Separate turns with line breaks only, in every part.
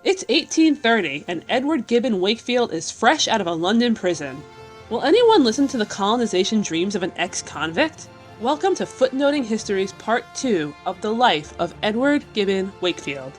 It's 1830, and Edward Gibbon Wakefield is fresh out of a London prison. Will anyone listen to the colonization dreams of an ex-convict? Welcome to Footnoting History's Part 2 of the life of Edward Gibbon Wakefield.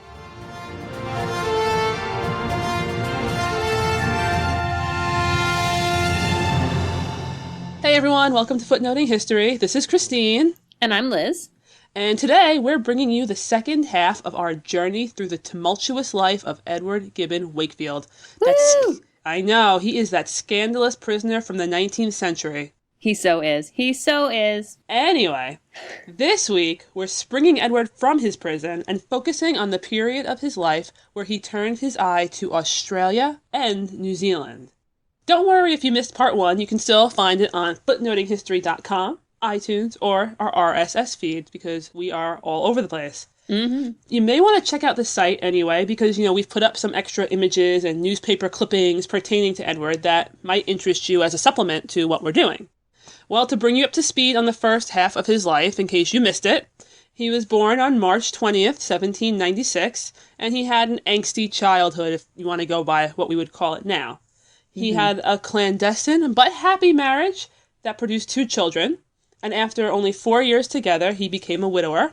Hey everyone, welcome to Footnoting History. This is Christine.
And I'm Liz.
And today we're bringing you the second half of our journey through the tumultuous life of Edward Gibbon Wakefield.
Woo!
I know, he is that scandalous prisoner from the 19th century.
He so is. He so is.
Anyway, this week we're springing Edward from his prison and focusing on the period of his life where he turned his eye to Australia and New Zealand. Don't worry if you missed part 1, you can still find it on footnotinghistory.com, iTunes, or our RSS feed because we are all over the place.
Mm-hmm.
You may want to check out the site anyway because, we've put up some extra images and newspaper clippings pertaining to Edward that might interest you as a supplement to what we're doing. Well, to bring you up to speed on the first half of his life, in case you missed it, he was born on March 20th, 1796, and he had an angsty childhood, if you want to go by what we would call it now. He had a clandestine but happy marriage that produced 2 children, and after only 4 years together, he became a widower.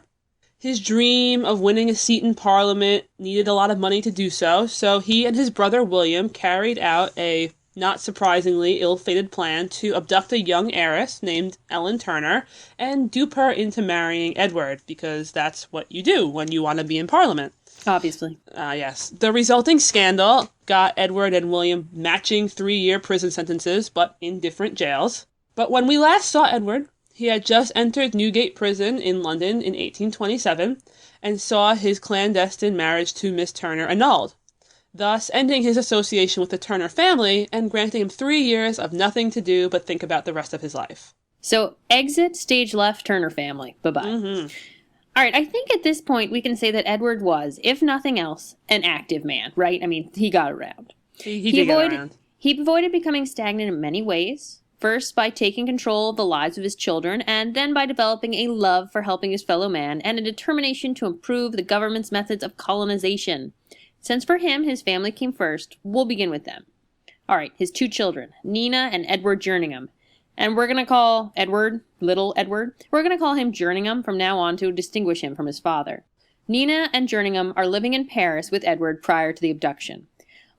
His dream of winning a seat in Parliament needed a lot of money to do so he and his brother William carried out a, not surprisingly, ill-fated plan to abduct a young heiress named Ellen Turner and dupe her into marrying Edward, because that's what you do when you want to be in Parliament.
Obviously.
Yes. The resulting scandal got Edward and William matching 3-year prison sentences, but in different jails. But when we last saw Edward, he had just entered Newgate Prison in London in 1827 and saw his clandestine marriage to Miss Turner annulled, thus ending his association with the Turner family and granting him 3 years of nothing to do but think about the rest of his life.
So, exit stage left Turner family. Bye-bye.
Mm-hmm.
All right, I think at this point we can say that Edward was, if nothing else, an active man, right? I mean, he got around.
He did get around.
He avoided becoming stagnant in many ways. First, by taking control of the lives of his children, and then by developing a love for helping his fellow man and a determination to improve the government's methods of colonization. Since for him, his family came first, we'll begin with them. All right, his 2 children, Nina and Edward Jerningham. And we're going to call Edward, little Edward, we're going to call him Jerningham from now on to distinguish him from his father. Nina and Jerningham are living in Paris with Edward prior to the abduction.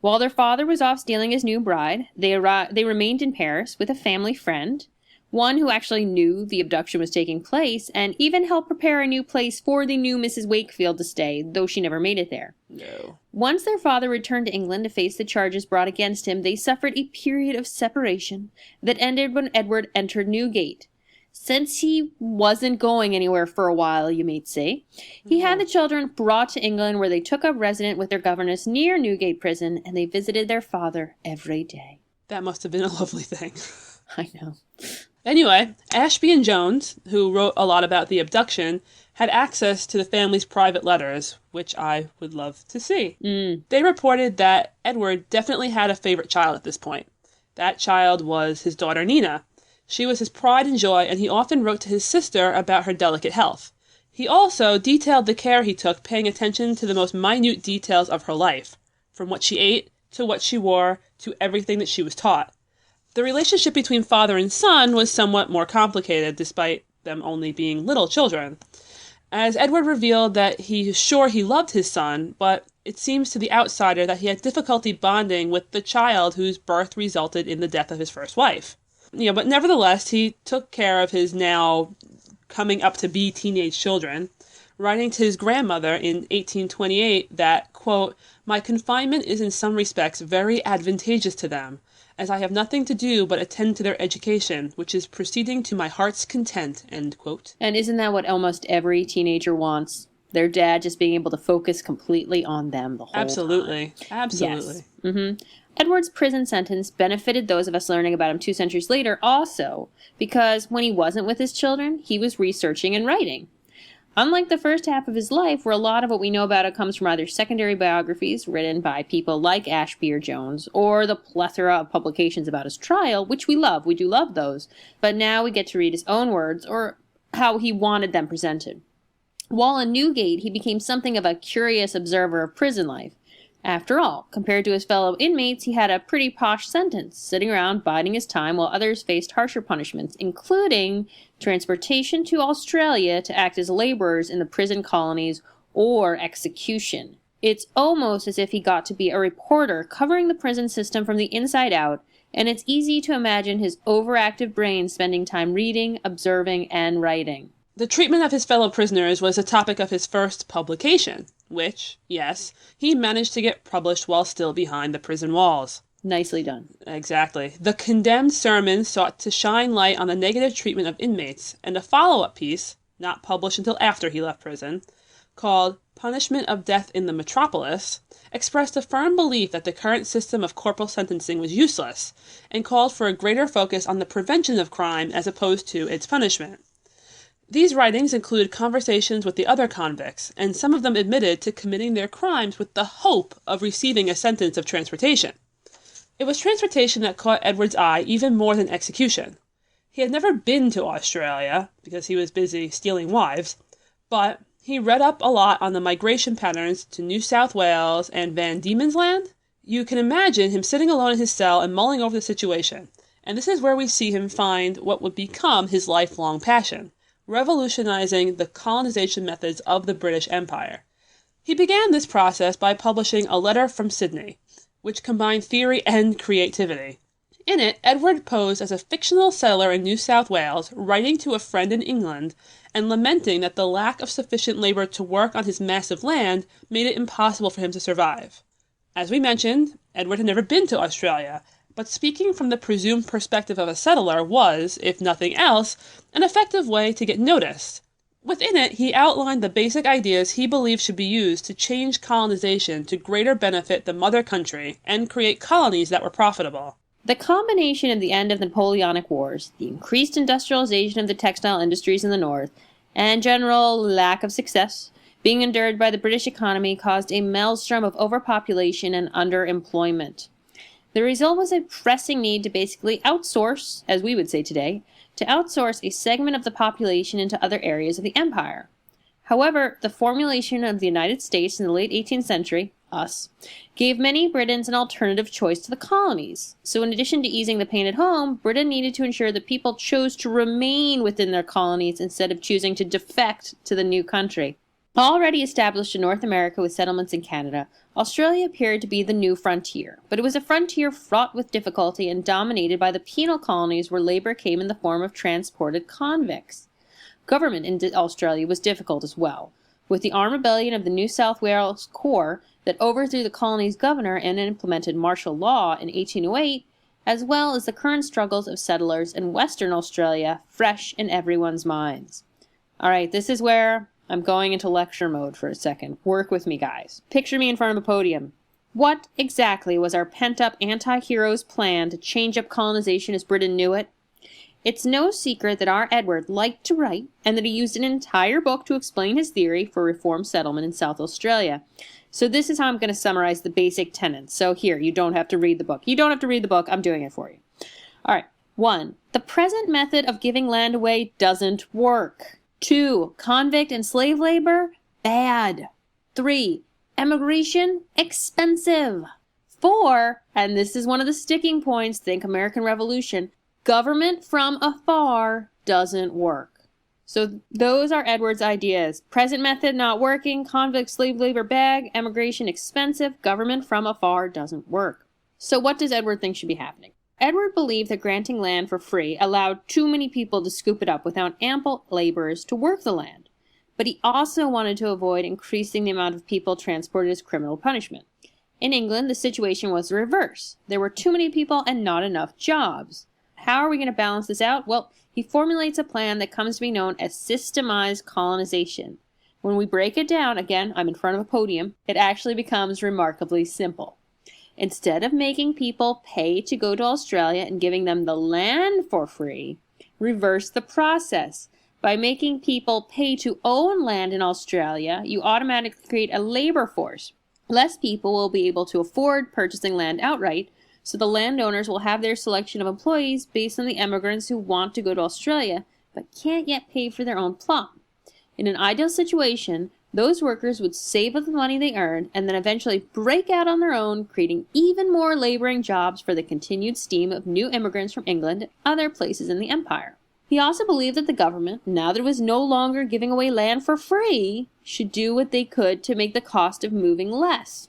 While their father was off stealing his new bride, they remained in Paris with a family friend, one who actually knew the abduction was taking place, and even helped prepare a new place for the new Mrs. Wakefield to stay, though she never made it there.
No.
Once their father returned to England to face the charges brought against him, they suffered a period of separation that ended when Edward entered Newgate. Since he wasn't going anywhere for a while, you may say, he had the children brought to England where they took up residence with their governess near Newgate Prison, and they visited their father every day.
That must have been a lovely thing.
I know.
Anyway, Ashby and Jones, who wrote a lot about the abduction, had access to the family's private letters, which I would love to see. They reported that Edward definitely had a favorite child at this point. That child was his daughter Nina. She was his pride and joy, and he often wrote to his sister about her delicate health. He also detailed the care he took, paying attention to the most minute details of her life, from what she ate, to what she wore, to everything that she was taught. The relationship between father and son was somewhat more complicated, despite them only being little children, as Edward revealed that he's sure he loved his son, but it seems to the outsider that he had difficulty bonding with the child whose birth resulted in the death of his first wife. But nevertheless, he took care of his now coming up to be teenage children, writing to his grandmother in 1828 that, quote, "My confinement is in some respects very advantageous to them, as I have nothing to do but attend to their education, which is proceeding to my heart's content," end quote.
And isn't that what almost every teenager wants? Their dad just being able to focus completely on them the whole
Absolutely.
time.
Absolutely.
Yes. Mm-hmm. Edward's prison sentence benefited those of us learning about him 2 centuries later also, because when he wasn't with his children, he was researching and writing. Unlike the first half of his life, where a lot of what we know about it comes from either secondary biographies written by people like Ashby or Jones, or the plethora of publications about his trial, which we love. We do love those. But now we get to read his own words, or how he wanted them presented. While in Newgate, he became something of a curious observer of prison life. After all, compared to his fellow inmates, he had a pretty posh sentence, sitting around biding his time while others faced harsher punishments, including transportation to Australia to act as laborers in the prison colonies or execution. It's almost as if he got to be a reporter covering the prison system from the inside out, and it's easy to imagine his overactive brain spending time reading, observing, and writing.
The treatment of his fellow prisoners was the topic of his first publication, which, yes, he managed to get published while still behind the prison walls.
Nicely done.
Exactly. The condemned sermon sought to shine light on the negative treatment of inmates, and a follow-up piece, not published until after he left prison, called Punishment of Death in the Metropolis, expressed a firm belief that the current system of corporal sentencing was useless, and called for a greater focus on the prevention of crime as opposed to its punishment. These writings included conversations with the other convicts, and some of them admitted to committing their crimes with the hope of receiving a sentence of transportation. It was transportation that caught Edward's eye even more than execution. He had never been to Australia, because he was busy stealing wives, but he read up a lot on the migration patterns to New South Wales and Van Diemen's Land. You can imagine him sitting alone in his cell and mulling over the situation, and this is where we see him find what would become his lifelong passion: revolutionizing the colonization methods of the British Empire. He began this process by publishing A Letter from Sydney, which combined theory and creativity. In it, Edward posed as a fictional settler in New South Wales, writing to a friend in England and lamenting that the lack of sufficient labor to work on his massive land made it impossible for him to survive. As we mentioned, Edward had never been to Australia, but speaking from the presumed perspective of a settler was, if nothing else, an effective way to get noticed. Within it, he outlined the basic ideas he believed should be used to change colonization to greater benefit the mother country and create colonies that were profitable.
The combination of the end of the Napoleonic Wars, the increased industrialization of the textile industries in the north, and general lack of success being endured by the British economy caused a maelstrom of overpopulation and underemployment. The result was a pressing need to basically outsource, as we would say today, to outsource a segment of the population into other areas of the empire. However, the formulation of the United States in the late 18th century, us, gave many Britons an alternative choice to the colonies. So in addition to easing the pain at home, Britain needed to ensure that people chose to remain within their colonies instead of choosing to defect to the new country. Already established in North America with settlements in Canada, Australia appeared to be the new frontier, but it was a frontier fraught with difficulty and dominated by the penal colonies where labor came in the form of transported convicts. Government in Australia was difficult as well, with the armed rebellion of the New South Wales Corps that overthrew the colony's governor and implemented martial law in 1808, as well as the current struggles of settlers in Western Australia fresh in everyone's minds. All right, this is where I'm going into lecture mode for a second. Work with me, guys. Picture me in front of a podium. What exactly was our pent-up anti-hero's plan to change up colonization as Britain knew it? It's no secret that our Edward liked to write, and that he used an entire book to explain his theory for reform settlement in South Australia. So this is how I'm going to summarize the basic tenets. So here, you don't have to read the book. You don't have to read the book. I'm doing it for you. All right. 1. The present method of giving land away doesn't work. 2. Convict and slave labor? Bad. 3. Emigration? Expensive. 4. And this is one of the sticking points, think American Revolution, government from afar doesn't work. So those are Edward's ideas. Present method not working, convict slave labor bad, emigration expensive, government from afar doesn't work. So what does Edward think should be happening? Edward believed that granting land for free allowed too many people to scoop it up without ample laborers to work the land. But he also wanted to avoid increasing the amount of people transported as criminal punishment. In England, the situation was the reverse. There were too many people and not enough jobs. How are we going to balance this out? Well, he formulates a plan that comes to be known as systemized colonization. When we break it down, again, I'm in front of a podium, it actually becomes remarkably simple. Instead of making people pay to go to Australia and giving them the land for free, reverse the process. By making people pay to own land in Australia, you automatically create a labor force. Less people will be able to afford purchasing land outright, so the landowners will have their selection of employees based on the immigrants who want to go to Australia but can't yet pay for their own plot. In an ideal situation, Those workers would save up the money they earned and then eventually break out on their own, creating even more laboring jobs for the continued stream of new immigrants from England and other places in the empire. He also believed that the government, now that it was no longer giving away land for free, should do what they could to make the cost of moving less.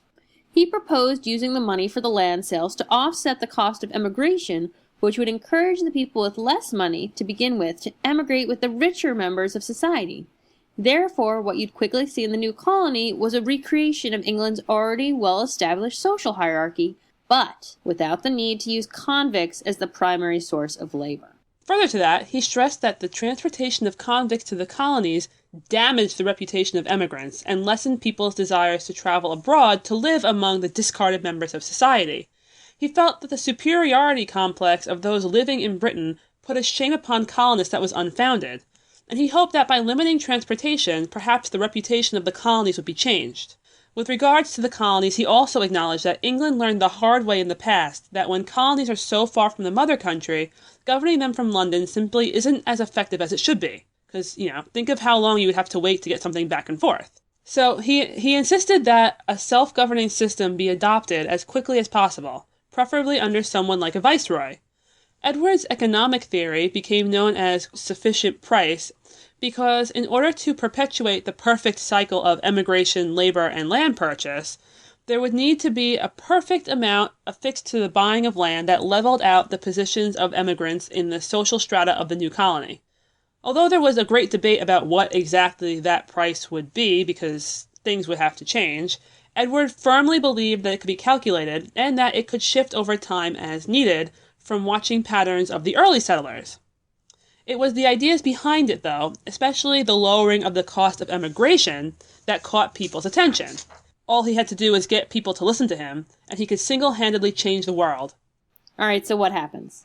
He proposed using the money for the land sales to offset the cost of emigration, which would encourage the people with less money to begin with to emigrate with the richer members of society. Therefore, what you'd quickly see in the new colony was a recreation of England's already well-established social hierarchy, but without the need to use convicts as the primary source of labor.
Further to that, he stressed that the transportation of convicts to the colonies damaged the reputation of emigrants and lessened people's desires to travel abroad to live among the discarded members of society. He felt that the superiority complex of those living in Britain put a shame upon colonists that was unfounded, and he hoped that by limiting transportation, perhaps the reputation of the colonies would be changed. With regards to the colonies, he also acknowledged that England learned the hard way in the past that when colonies are so far from the mother country, governing them from London simply isn't as effective as it should be. Because, think of how long you would have to wait to get something back and forth. So he insisted that a self-governing system be adopted as quickly as possible, preferably under someone like a viceroy. Edward's economic theory became known as sufficient price because in order to perpetuate the perfect cycle of emigration, labor, and land purchase, there would need to be a perfect amount affixed to the buying of land that leveled out the positions of emigrants in the social strata of the new colony. Although there was a great debate about what exactly that price would be because things would have to change, Edward firmly believed that it could be calculated and that it could shift over time as needed from watching patterns of the early settlers. It was the ideas behind it, though, especially the lowering of the cost of emigration, that caught people's attention. All he had to do was get people to listen to him, and he could single-handedly change the world.
All right, so what happens?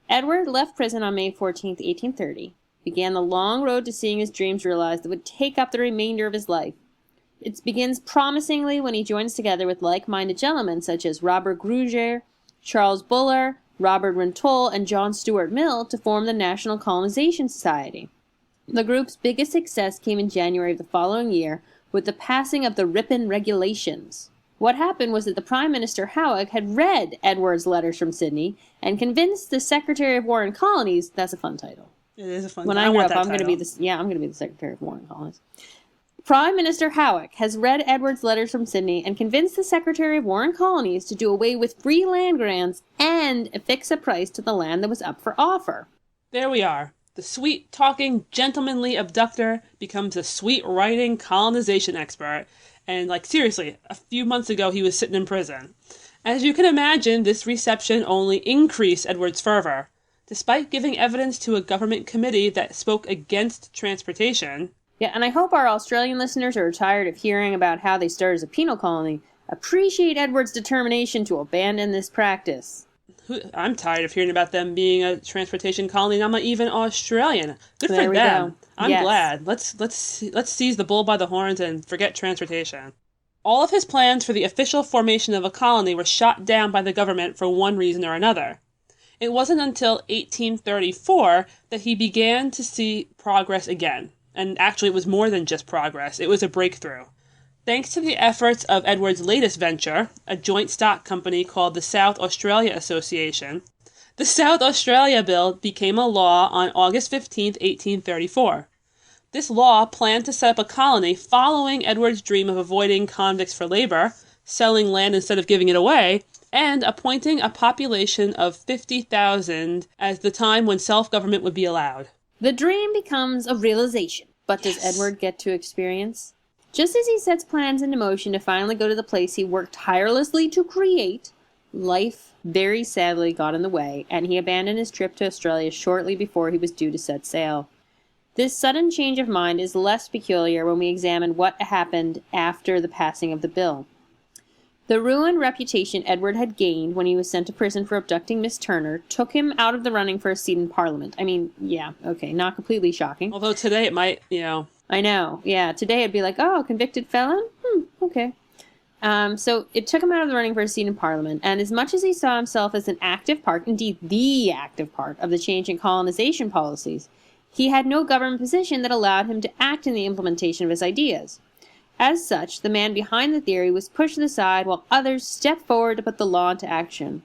Edward left prison on May 14, 1830, began the long road to seeing his dreams realized that would take up the remainder of his life. It begins promisingly when he joins together with like-minded gentlemen such as Robert Gruger, Charles Buller, Robert Rintoul, and John Stuart Mill to form the National Colonization Society. The group's biggest success came in January of the following year with the passing of the Ripon Regulations. What happened was that the Prime Minister Howick had read Edward's letters from Sydney and convinced the Secretary of War and Colonies. That's a fun title.
It is a fun
title. When I grow up, I'm going to be the Secretary of War and Colonies. Prime Minister Howick has read Edward's letters from Sydney and convinced the Secretary of War and Colonies to do away with free land grants and affix a price to the land that was up for offer.
There we are. The sweet-talking, gentlemanly abductor becomes a sweet-writing colonization expert. And, seriously, a few months ago he was sitting in prison. As you can imagine, this reception only increased Edward's fervor. Despite giving evidence to a government committee that spoke against transportation...
Yeah, and I hope our Australian listeners who are tired of hearing about how they started as a penal colony appreciate Edward's determination to abandon this practice.
I'm tired of hearing about them being a transportation colony, and I'm not even Australian. Good for them. I'm glad. Let's seize the bull by the horns and forget transportation. All of his plans for the official formation of a colony were shot down by the government for one reason or another. It wasn't until 1834 that he began to see progress again. And actually, it was more than just progress. It was a breakthrough. Thanks to the efforts of Edward's latest venture, a joint stock company called the South Australia Association, the South Australia Bill became a law on August 15, 1834. This law planned to set up a colony following Edward's dream of avoiding convicts for labor, selling land instead of giving it away, and appointing a population of 50,000 as the time when self-government would be allowed.
The dream becomes a realization. But does Edward get to experience? Just as he sets plans into motion to finally go to the place he worked tirelessly to create, life very sadly got in the way, and he abandoned his trip to Australia shortly before he was due to set sail. This sudden change of mind is less peculiar when we examine what happened after the passing of the bill. The ruined reputation Edward had gained when he was sent to prison for abducting Miss Turner took him out of the running for a seat in Parliament. I mean, yeah, okay, not completely shocking.
Although today it might,
I know, yeah, today it'd be like, oh, convicted felon? Okay. So it took him out of the running for a seat in Parliament, and as much as he saw himself as an active part, indeed the active part, of the change in colonization policies, he had no government position that allowed him to act in the implementation of his ideas. As such, the man behind the theory was pushed to the side while others stepped forward to put the law into action.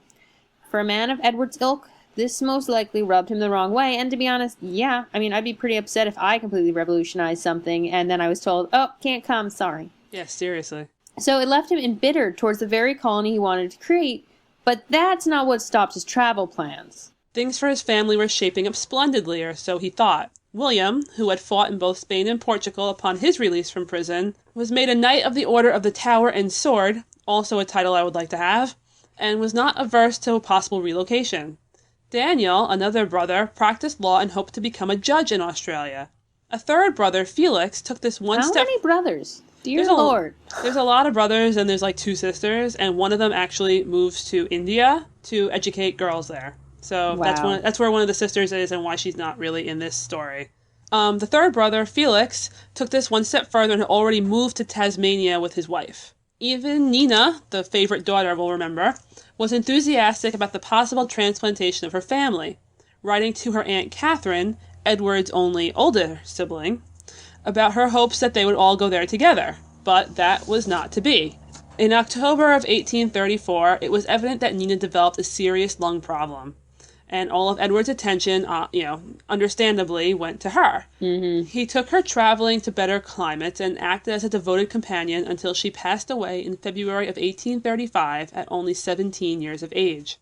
For a man of Edward's ilk, this most likely rubbed him the wrong way, and to be honest, yeah, I'd be pretty upset if I completely revolutionized something and then I was told, oh, can't come, sorry.
Yeah, seriously.
So it left him embittered towards the very colony he wanted to create, but that's not what stopped his travel plans.
Things for his family were shaping up splendidly, or so he thought. William, who had fought in both Spain and Portugal upon his release from prison, was made a Knight of the Order of the Tower and Sword, also a title I would like to have, and was not averse to a possible relocation. Daniel, another brother, practiced law and hoped to become a judge in Australia. A third brother, Felix, took this one step...
How many brothers? Dear Lord.
There's a lot of brothers, and there's like 2 sisters, and one of them actually moves to India to educate girls there. So
wow.
that's where one of the sisters is and why she's not really in this story. The third brother, Felix, took this one step further and had already moved to Tasmania with his wife. Even Nina, the favorite daughter we'll remember, was enthusiastic about the possible transplantation of her family, writing to her Aunt Catherine, Edward's only older sibling, about her hopes that they would all go there together. But that was not to be. In October of 1834, it was evident that Nina developed a serious lung problem. And all of Edward's attention, understandably, went to her.
Mm-hmm.
He took her traveling to better climates and acted as a devoted companion until she passed away in February of 1835 at only 17 years of age.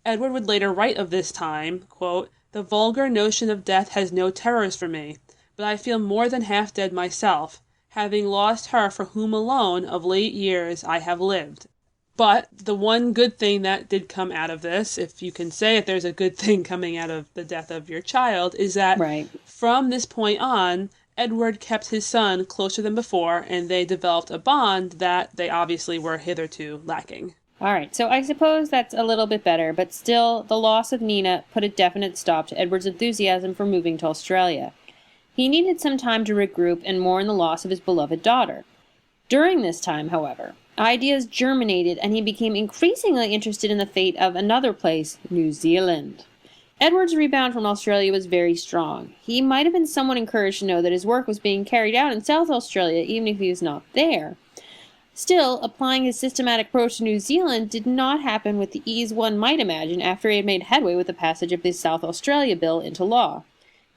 Edward would later write of this time, quote, "The vulgar notion of death has no terrors for me, but I feel more than half dead myself, having lost her for whom alone of late years I have lived." But the one good thing that did come out of this, if you can say if there's a good thing coming out of the death of your child, is that from this point on, Edward kept his son closer than before, and they developed a bond that they obviously were hitherto lacking.
All right, so I suppose that's a little bit better, but still, the loss of Nina put a definite stop to Edward's enthusiasm for moving to Australia. He needed some time to regroup and mourn the loss of his beloved daughter. During this time, however, ideas germinated and he became increasingly interested in the fate of another place, New Zealand. Edward's rebound from Australia was very strong. He might have been somewhat encouraged to know that his work was being carried out in South Australia even if he was not there. Still, applying his systematic approach to New Zealand did not happen with the ease one might imagine after he had made headway with the passage of the South Australia Bill into law.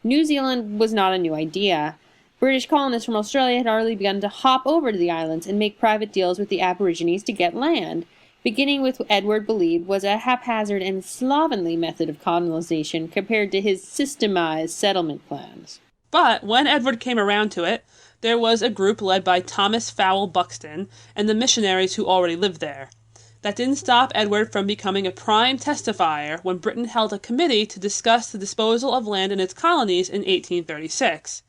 New Zealand was not a new idea. British colonists from Australia had already begun to hop over to the islands and make private deals with the Aborigines to get land, beginning with what Edward believed was a haphazard and slovenly method of colonization compared to his systemized settlement plans.
But when Edward came around to it, there was a group led by Thomas Fowell Buxton and the missionaries who already lived there. That didn't stop Edward from becoming a prime testifier when Britain held a committee to discuss the disposal of land in its colonies in 1836.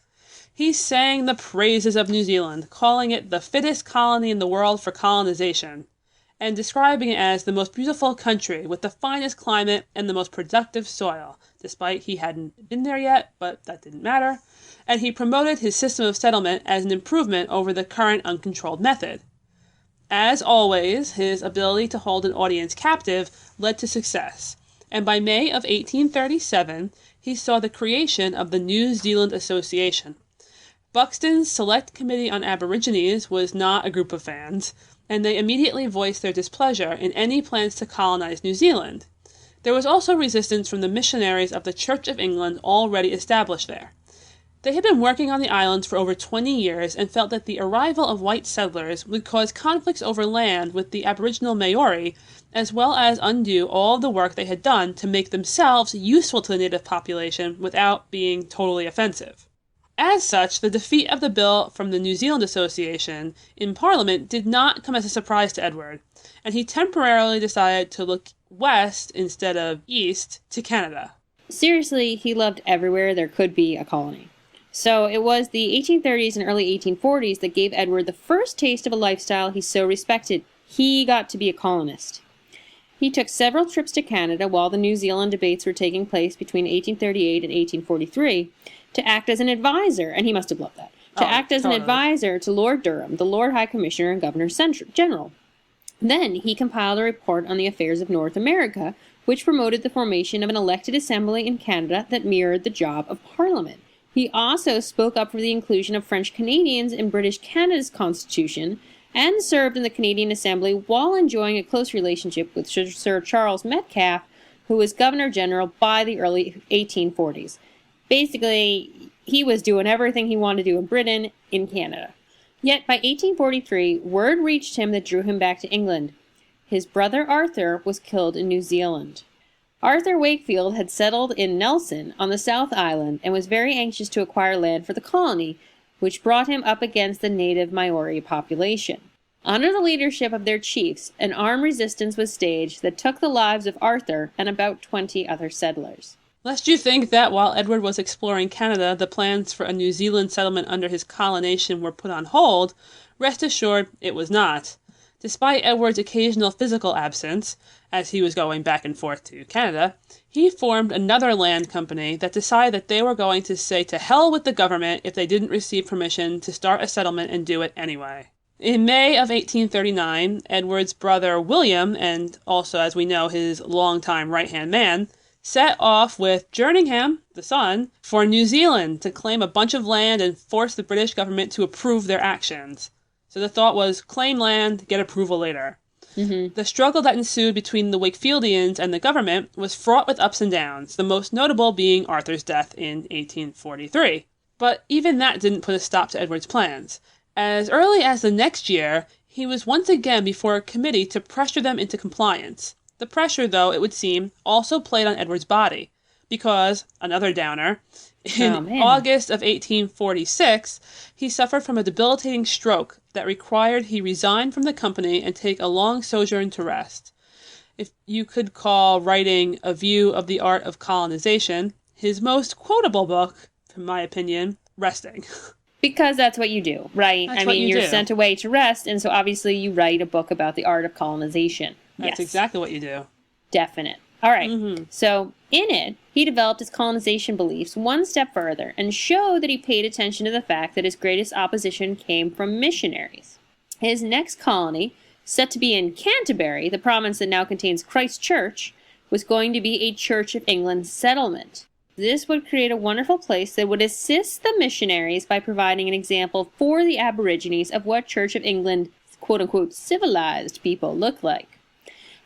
He sang the praises of New Zealand, calling it the fittest colony in the world for colonization, and describing it as the most beautiful country with the finest climate and the most productive soil, despite he hadn't been there yet, but that didn't matter, and he promoted his system of settlement as an improvement over the current uncontrolled method. As always, his ability to hold an audience captive led to success, and by May of 1837, he saw the creation of the New Zealand Association. Buxton's Select Committee on Aborigines was not a group of fans, and they immediately voiced their displeasure in any plans to colonize New Zealand. There was also resistance from the missionaries of the Church of England already established there. They had been working on the islands for over 20 years and felt that the arrival of white settlers would cause conflicts over land with the Aboriginal Maori, as well as undo all the work they had done to make themselves useful to the native population without being totally offensive. As such, the defeat of the bill from the New Zealand Association in Parliament did not come as a surprise to Edward, and he temporarily decided to look west instead of east to Canada.
Seriously, he loved everywhere there could be a colony. So it was the 1830s and early 1840s that gave Edward the first taste of a lifestyle he so respected. He got to be a colonist. He took several trips to Canada while the New Zealand debates were taking place between 1838 and 1843 to act as an advisor, and he must have loved that, an advisor to Lord Durham, the Lord High Commissioner and Governor General. Then he compiled a report on the affairs of North America, which promoted the formation of an elected assembly in Canada that mirrored the job of Parliament. He also spoke up for the inclusion of French Canadians in British Canada's constitution and served in the Canadian Assembly while enjoying a close relationship with Sir Charles Metcalfe, who was Governor-General by the early 1840s. Basically, he was doing everything he wanted to do in Britain, in Canada. Yet by 1843, word reached him that drew him back to England. His brother Arthur was killed in New Zealand. Arthur Wakefield had settled in Nelson on the South Island and was very anxious to acquire land for the colony, which brought him up against the native Maori population. Under the leadership of their chiefs, an armed resistance was staged that took the lives of Arthur and about 20 other settlers.
Lest you think that while Edward was exploring Canada, the plans for a New Zealand settlement under his colonization were put on hold, rest assured it was not. Despite Edward's occasional physical absence, as he was going back and forth to Canada, he formed another land company that decided that they were going to say to hell with the government if they didn't receive permission to start a settlement and do it anyway. In May of 1839, Edward's brother William, and also, as we know, his longtime right-hand man, set off with Jerningham, the son, for New Zealand to claim a bunch of land and force the British government to approve their actions. So the thought was, claim land, get approval later. Mm-hmm. The struggle that ensued between the Wakefieldians and the government was fraught with ups and downs, the most notable being Arthur's death in 1843. But even that didn't put a stop to Edward's plans. As early as the next year, he was once again before a committee to pressure them into compliance. The pressure, though, it would seem, also played on Edward's body, because, another downer, in August of 1846, he suffered from a debilitating stroke that required he resign from the company and take a long sojourn to rest. If you could call writing A View of the Art of Colonization his most quotable book, in my opinion, resting.
Because that's what you do, right?
That's what
you're
do.
Sent away to rest, and so obviously you write a book about the art of colonization.
That's exactly what you do.
Definite. All right. Mm-hmm. So in it, he developed his colonization beliefs one step further and showed that he paid attention to the fact that his greatest opposition came from missionaries. His next colony, set to be in Canterbury, the province that now contains Christ Church, was going to be a Church of England settlement. This would create a wonderful place that would assist the missionaries by providing an example for the Aborigines of what Church of England, quote-unquote, civilized people look like.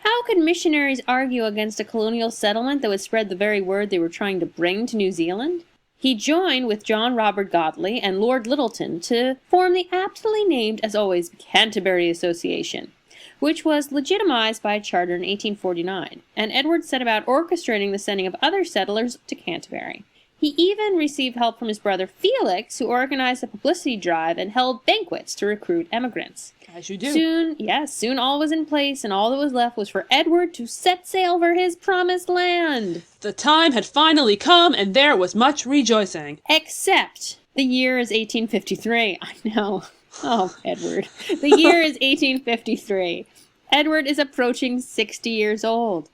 How could missionaries argue against a colonial settlement that would spread the very word they were trying to bring to New Zealand? He joined with John Robert Godley and Lord Lyttelton to form the aptly named, as always, Canterbury Association, which was legitimized by a charter in 1849, and Edward set about orchestrating the sending of other settlers to Canterbury. He even received help from his brother Felix, who organized a publicity drive and held banquets to recruit emigrants.
As you do.
Soon all was in place, and all that was left was for Edward to set sail for his promised land.
The time had finally come, and there was much rejoicing.
Except the year is 1853. I know. Oh, Edward. The year is 1853. Edward is approaching 60 years old.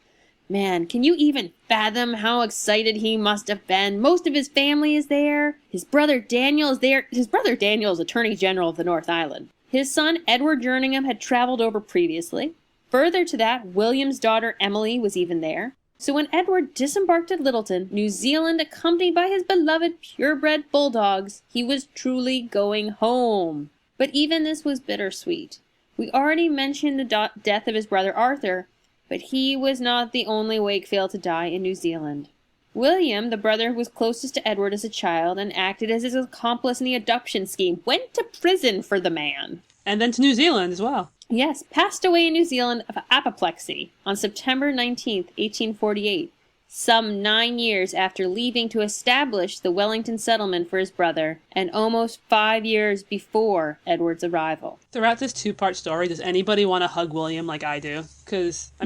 Man, can you even fathom how excited he must have been? Most of his family is there. His brother Daniel is there. His brother Daniel is Attorney General of the North Island. His son, Edward Jerningham, had traveled over previously. Further to that, William's daughter, Emily, was even there. So when Edward disembarked at Lyttelton, New Zealand, accompanied by his beloved purebred bulldogs, he was truly going home. But even this was bittersweet. We already mentioned the death of his brother Arthur, but he was not the only Wakefield to die in New Zealand. William, the brother who was closest to Edward as a child and acted as his accomplice in the adoption scheme, went to prison for the man.
And then to New Zealand as well.
Yes, passed away in New Zealand of apoplexy on September 19th, 1848, some 9 years after leaving to establish the Wellington settlement for his brother, and almost 5 years before Edward's arrival.
Throughout this two-part story, does anybody want to hug William like I do? Because, I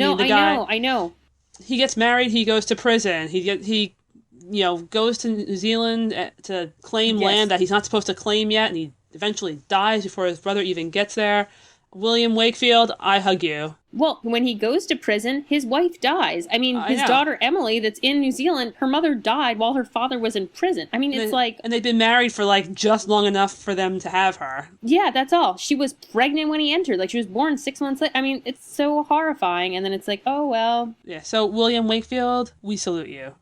know.
He gets married, he goes to prison, he goes to New Zealand to claim land that he's not supposed to claim yet, and he eventually dies before his brother even gets there. William Wakefield, I hug you.
Well, when he goes to prison, his wife dies. His daughter Emily, that's in New Zealand, her mother died while her father was in prison. And
they'd been married for, just long enough for them to have her.
Yeah, that's all. She was pregnant when he entered. She was born 6 months later. It's so horrifying. And then it's oh, well.
Yeah, so William Wakefield, we salute you.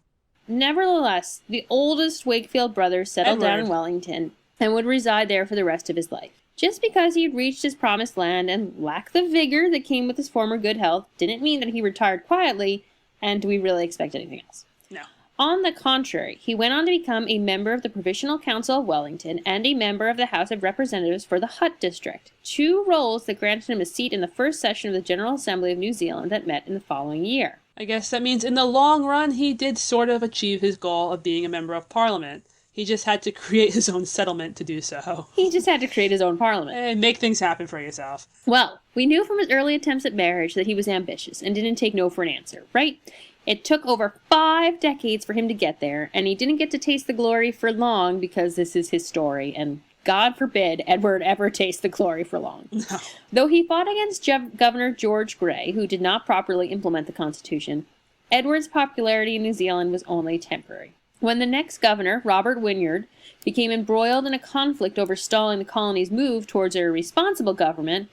Nevertheless, the oldest Wakefield brother settled down in Wellington and would reside there for the rest of his life. Just because he had reached his promised land and lacked the vigor that came with his former good health didn't mean that he retired quietly, and do we really expect anything else?
No.
On the contrary, he went on to become a member of the Provincial Council of Wellington and a member of the House of Representatives for the Hutt district, 2 roles that granted him a seat in the first session of the General Assembly of New Zealand that met in the following year.
I guess that means in the long run, he did sort of achieve his goal of being a member of Parliament. He just had to create his own settlement to do so.
He just had to create his own parliament.
And make things happen for yourself.
Well, we knew from his early attempts at marriage that he was ambitious and didn't take no for an answer, right? It took over 5 decades for him to get there, and he didn't get to taste the glory for long because this is his story, and God forbid Edward ever taste the glory for long.
No.
Though he fought against Governor George Grey, who did not properly implement the Constitution, Edward's popularity in New Zealand was only temporary. When the next governor, Robert Wynyard, became embroiled in a conflict over stalling the colony's move towards a responsible government,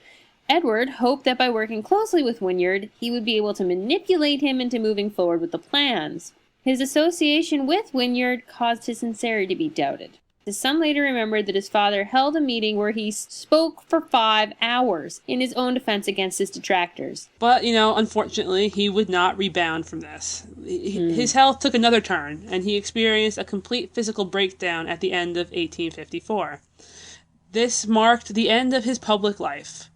Edward hoped that by working closely with Wynyard, he would be able to manipulate him into moving forward with the plans. His association with Wynyard caused his sincerity to be doubted. Some later remembered that his father held a meeting where he spoke for 5 hours in his own defense against his detractors.
But, unfortunately, he would not rebound from this. His health took another turn, and he experienced a complete physical breakdown at the end of 1854. This marked the end of his public life.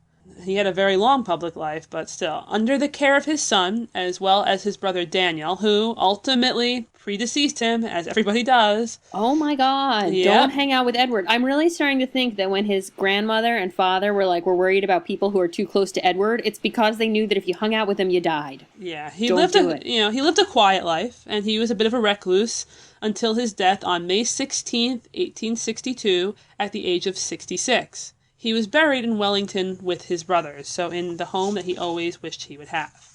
He had a very long public life, but still, under the care of his son, as well as his brother Daniel, who ultimately predeceased him, as everybody does.
Oh my God. Yep. Don't hang out with Edward. I'm really starting to think that when his grandmother and father were worried about people who are too close to Edward, it's because they knew that if you hung out with him, you died.
Yeah, he lived a quiet life, and he was a bit of a recluse until his death on May 16th, 1862, at the age of 66. He was buried in Wellington with his brothers, so in the home that he always wished he would have.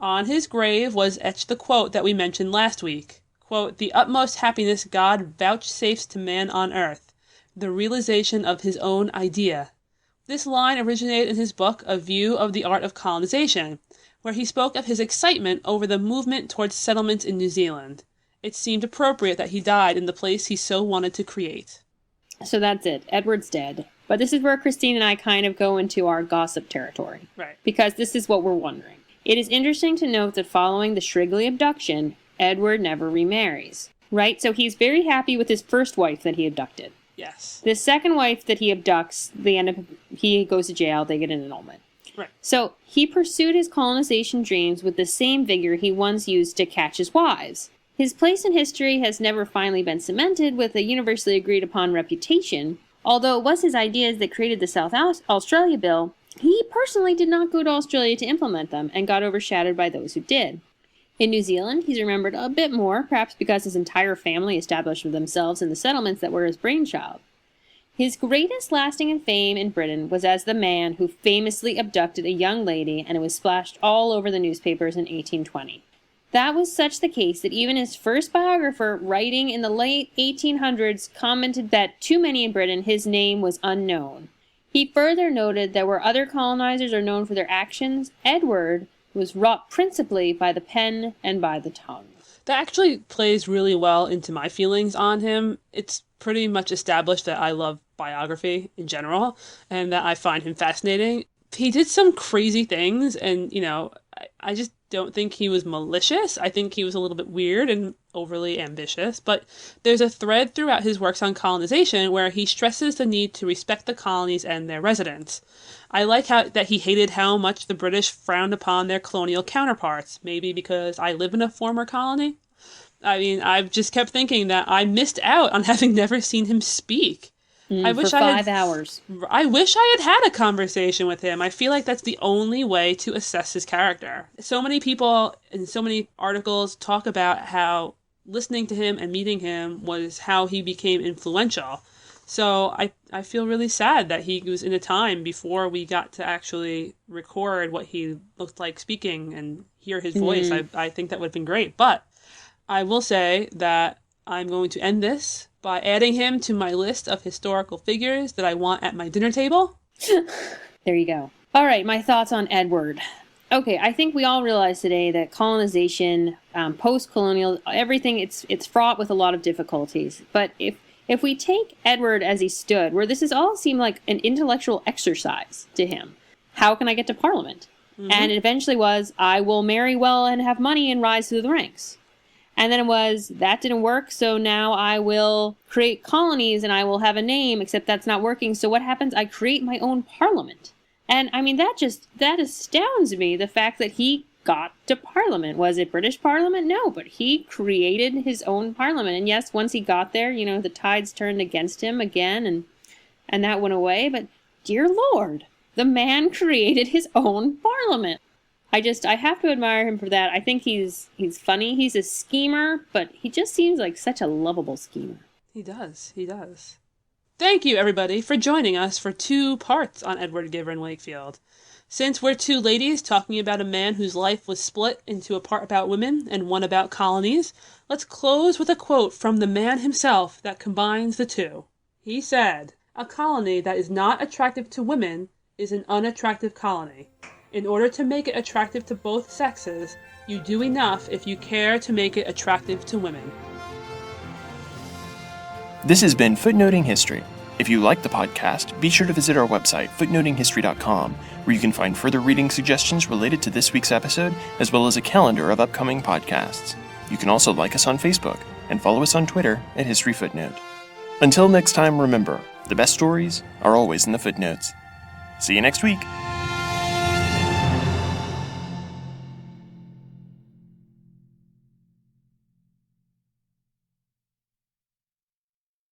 On his grave was etched the quote that we mentioned last week. Quote, "The utmost happiness God vouchsafes to man on earth, the realization of his own idea." This line originated in his book, A View of the Art of Colonization, where he spoke of his excitement over the movement towards settlements in New Zealand. It seemed appropriate that he died in the place he so wanted to create.
So that's it. Edward's dead. But this is where Christine and I kind of go into our gossip territory.
Right.
Because this is what we're wondering. It is interesting to note that following the Shrigley abduction, Edward never remarries. Right? So he's very happy with his first wife that he abducted.
Yes.
The second wife that he abducts, he goes to jail, they get an annulment.
Right.
So he pursued his colonization dreams with the same vigor he once used to catch his wives. His place in history has never finally been cemented with a universally agreed upon reputation. Although it was his ideas that created the South Australia Bill, he personally did not go to Australia to implement them and got overshadowed by those who did. In New Zealand, he's remembered a bit more, perhaps because his entire family established themselves in the settlements that were his brainchild. His greatest lasting fame in Britain was as the man who famously abducted a young lady, and it was splashed all over the newspapers in 1820. That was such the case that even his first biographer, writing in the late 1800s, commented that to many in Britain his name was unknown. He further noted that where other colonizers are known for their actions, Edward was wrought principally by the pen and by the tongue.
That actually plays really well into my feelings on him. It's pretty much established that I love biography in general, and that I find him fascinating. He did some crazy things, and, I just don't think he was malicious. I think he was a little bit weird and overly ambitious, but there's a thread throughout his works on colonization where he stresses the need to respect the colonies and their residents. I like that he hated how much the British frowned upon their colonial counterparts, maybe because I live in a former colony. I mean, I've just kept thinking that I missed out on having never seen him speak.
I wish for 5 hours.
I wish I had a conversation with him. I feel like that's the only way to assess his character. So many people in so many articles talk about how listening to him and meeting him was how he became influential. So I feel really sad that he was in a time before we got to actually record what he looked like speaking and hear his voice. I think that would have been great. But I will say that I'm going to end this by adding him to my list of historical figures that I want at my dinner table.
There you go. All right, my thoughts on Edward. Okay, I think we all realize today that colonization, post-colonial, everything, it's fraught with a lot of difficulties. But if we take Edward as he stood, where this has all seemed like an intellectual exercise to him, how can I get to Parliament? Mm-hmm. And it eventually was, I will marry well and have money and rise through the ranks. And then it was, that didn't work, so now I will create colonies and I will have a name, except that's not working. So what happens? I create my own Parliament. And I mean, that astounds me, the fact that he got to Parliament. Was it British Parliament? No, but he created his own Parliament. And yes, once he got there, the tides turned against him again, and that went away. But dear Lord, the man created his own Parliament. I have to admire him for that. I think he's funny. He's a schemer, but he just seems like such a lovable schemer.
He does. Thank you, everybody, for joining us for 2 parts on Edward Gibbon Wakefield. Since we're 2 ladies talking about a man whose life was split into a part about women and one about colonies, let's close with a quote from the man himself that combines the 2. He said, "A colony that is not attractive to women is an unattractive colony. In order to make it attractive to both sexes, you do enough if you care to make it attractive to women."
This has been Footnoting History. If you like the podcast, be sure to visit our website, footnotinghistory.com, where you can find further reading suggestions related to this week's episode, as well as a calendar of upcoming podcasts. You can also like us on Facebook, and follow us on Twitter at History Footnote. Until next time, remember, the best stories are always in the footnotes. See you next week!